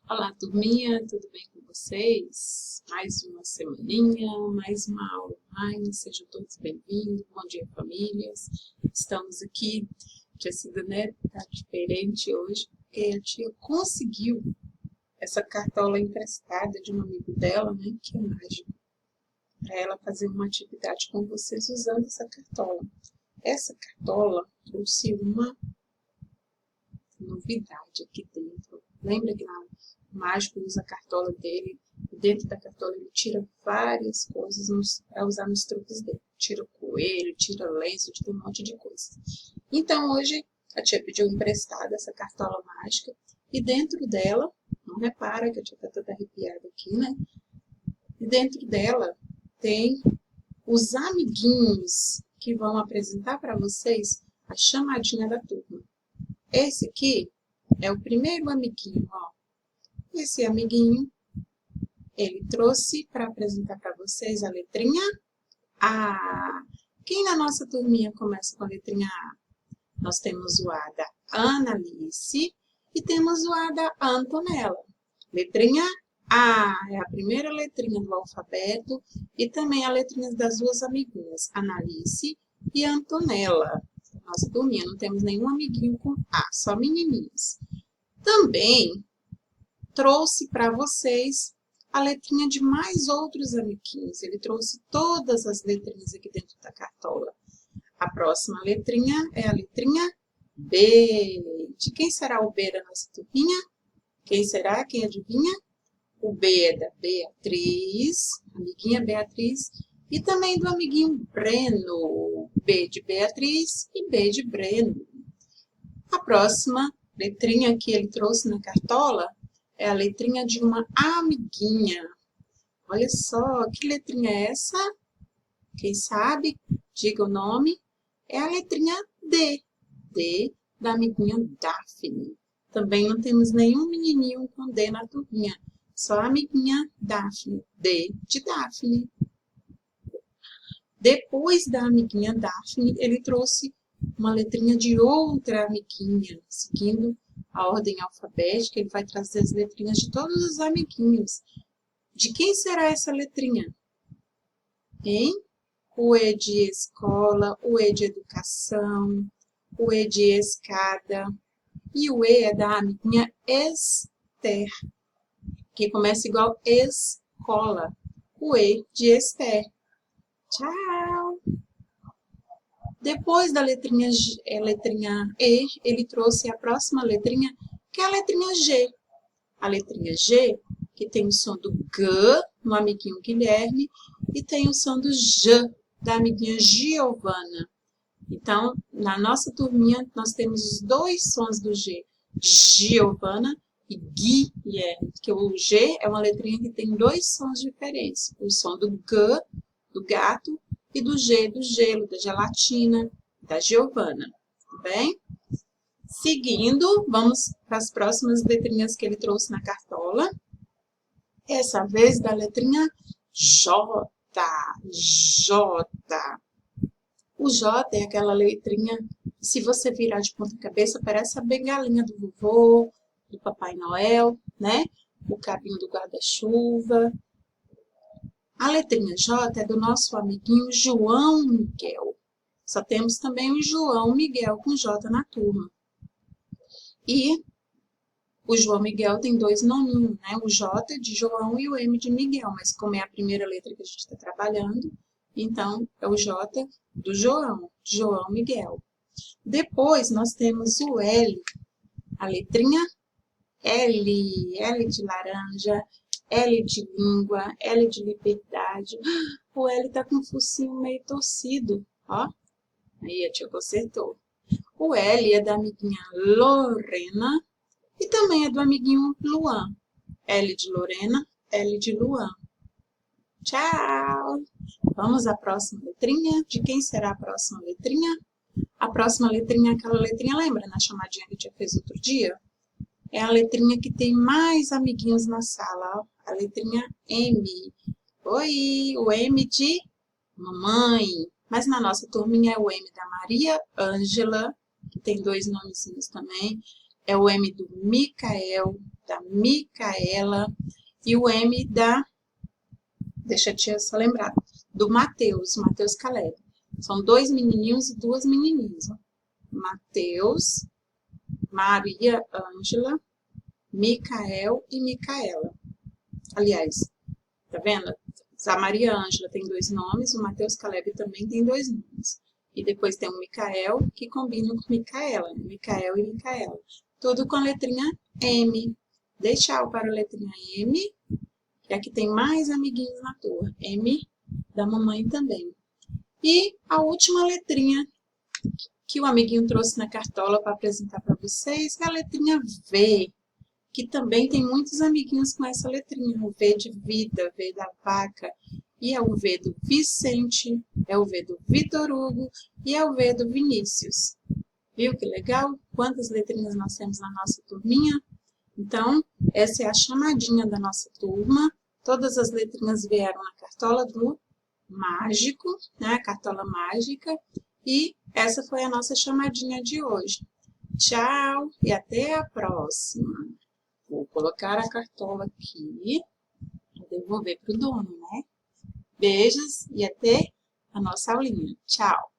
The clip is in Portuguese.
Olá, turminha, tudo bem com vocês? Mais uma semaninha, mais uma aula online, sejam todos bem-vindos, bom dia famílias. Estamos aqui, tia Cida Neto tá diferente hoje, porque a tia conseguiu essa cartola emprestada de um amigo dela, né, que é mágico, para ela fazer uma atividade com vocês usando essa cartola. Essa cartola trouxe uma novidade aqui dentro. Lembra que o mágico usa a cartola dele, e dentro da cartola ele tira várias coisas para usar nos truques dele. Tira o coelho, tira lenço, tira um monte de coisa. Então hoje a tia pediu emprestada essa cartola mágica e dentro dela, não repara que a tia está toda arrepiada aqui, né? E dentro dela tem os amiguinhos que vão apresentar para vocês a chamadinha da turma. Esse aqui é o primeiro amiguinho, ó. Esse amiguinho, ele trouxe para apresentar para vocês a letrinha A. Quem na nossa turminha começa com a letrinha A? Nós temos o A da Analice e temos o A da Antonella. Letrinha A é a primeira letrinha do alfabeto e também a letrinha das duas amiguinhas, Analice e Antonella. Nossa turminha, não temos nenhum amiguinho com A, só menininhos. Também trouxe para vocês a letrinha de mais outros amiguinhos. Ele trouxe todas as letrinhas aqui dentro da cartola. A próxima letrinha é a letrinha B. De quem será o B da nossa turminha? Quem será? Quem adivinha? O B é da Beatriz, amiguinha Beatriz, e também do amiguinho Breno. B de Beatriz e B de Breno. A próxima letrinha que ele trouxe na cartola é a letrinha de uma amiguinha. Olha só, que letrinha é essa? Quem sabe, diga o nome. É a letrinha D. D da amiguinha Daphne. Também não temos nenhum menininho com D na turminha. Só a amiguinha Daphne. D de Daphne. Depois da amiguinha Daphne, ele trouxe uma letrinha de outra amiguinha, seguindo a ordem alfabética, ele vai trazer as letrinhas de todos os amiguinhos. De quem será essa letrinha? Hein? O E de escola, o E de educação, o E de escada. E o E é da amiguinha Esther, que começa igual escola. O E de Esther. Tchau! Depois da letrinha E, ele trouxe a próxima letrinha, que é a letrinha G. A letrinha G, que tem o som do G no amiguinho Guilherme e tem o som do J da amiguinha Giovana. Então, na nossa turminha, nós temos os dois sons do G, Giovana e Guilherme, porque o G é uma letrinha que tem dois sons diferentes, o som do G, do gato, e do G, do gelo, da gelatina, da Giovana, tudo bem? Seguindo, vamos para as próximas letrinhas que ele trouxe na cartola. Essa vez da letrinha J, J. O J é aquela letrinha que, se você virar de ponta cabeça, parece a bengalinha do vovô, do Papai Noel, né? O cabinho do guarda-chuva. A letrinha J é do nosso amiguinho João Miguel. Só temos também o João Miguel com J na turma. E o João Miguel tem dois nominhos, né? O J de João e o M de Miguel. Mas como é a primeira letra que a gente está trabalhando, então é o J do João, João Miguel. Depois nós temos o L, a letrinha L, L de laranja, L de língua, L de liberdade. O L tá com o focinho meio torcido, ó. Aí a tia consertou. O L é da amiguinha Lorena e também é do amiguinho Luan. L de Lorena, L de Luan. Tchau! Vamos à próxima letrinha. De quem será a próxima letrinha? A próxima letrinha é aquela letrinha, lembra na chamadinha que a tia fez outro dia? É a letrinha que tem mais amiguinhos na sala, ó. A letrinha M. Oi, o M de mamãe. Mas na nossa turminha é o M da Maria Ângela, que tem dois nomezinhos também. É o M do Micael, da Micaela e o M da, deixa a tia só lembrar, do Matheus Caleb. São 2 menininhos e 2 menininhas. Matheus, Maria Ângela, Micael e Micaela. Aliás, tá vendo? A Maria Ângela tem 2 nomes, o Matheus Caleb também tem 2 nomes. E depois tem o Micael, que combina com Micaela, né? Micael e Micaela. Tudo com a letrinha M. Dê tchau para a letrinha M, que aqui tem mais amiguinhos na turma. M da mamãe também. E a última letrinha que o amiguinho trouxe na cartola para apresentar para vocês é a letrinha V, que também tem muitos amiguinhos com essa letrinha. O V de vida, V da vaca, e é o V do Vicente, é o V do Vitor Hugo e é o V do Vinícius. Viu que legal? Quantas letrinhas nós temos na nossa turminha? Então, essa é a chamadinha da nossa turma. Todas as letrinhas vieram na cartola do mágico, né? A cartola mágica. E essa foi a nossa chamadinha de hoje. Tchau e até a próxima. Vou colocar a cartola aqui para devolver para o dono, né? Beijos e até a nossa aulinha. Tchau!